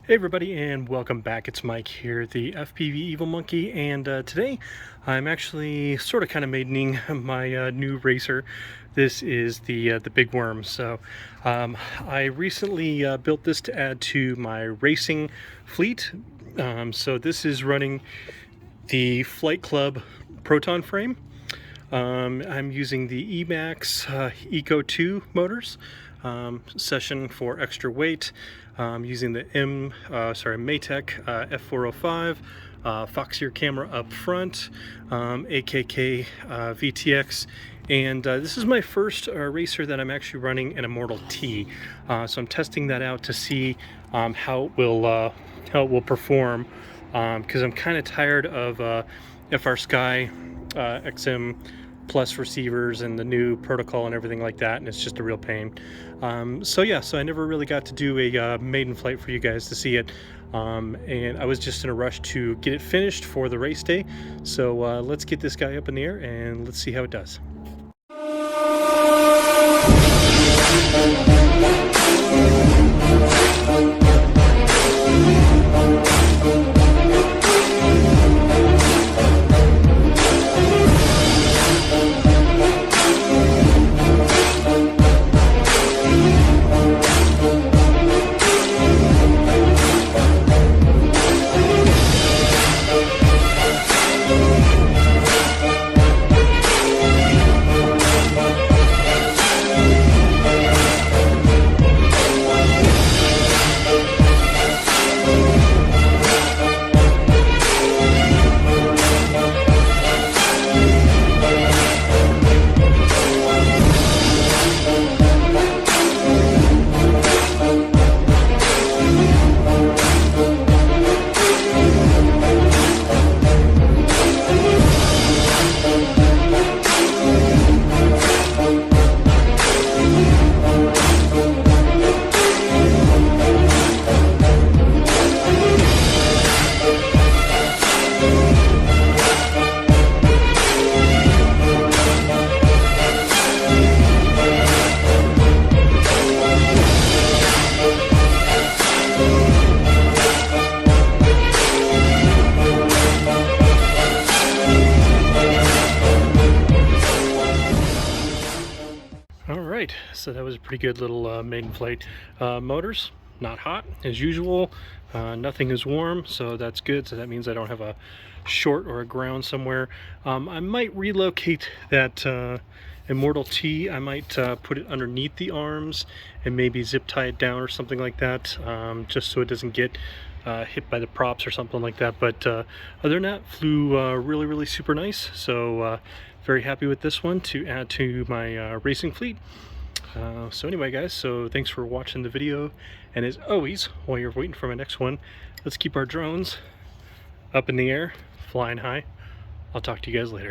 Hey everybody, and welcome back. It's Mike here, the FPV Evil Monkey, and today I'm actually sort of kind of maidening my new racer. This is the Big Worm. So I recently built this to add to my racing fleet. So this is running the Flight Club Proton frame. I'm using the Emax Eco 2 motors, session for extra weight. Using the Maytech F405, Foxier camera up front, AKK VTX, and this is my first racer that I'm actually running an Immortal T. So I'm testing that out to see how it will perform, because I'm kind of tired of FR Sky XM Plus receivers and the new protocol and everything like that, and it's just a real pain. So I never really got to do a maiden flight for you guys to see it, and I was just in a rush to get it finished for the race day. So let's get this guy up in the air and let's see how it does. Alright, so that was a pretty good little maiden flight. Motors, not hot as usual. Nothing is warm, so that's good. So that means I don't have a short or a ground somewhere. I might relocate that Immortal T. I might put it underneath the arms and maybe zip tie it down or something like that, just so it doesn't get hit by the props or something like that. But other than that, flew really super nice. So very happy with this one to add to my racing fleet. So anyway guys, so thanks for watching the video, and as always, while you're waiting for my next one, let's keep our drones up in the air, flying high. I'll talk to you guys later.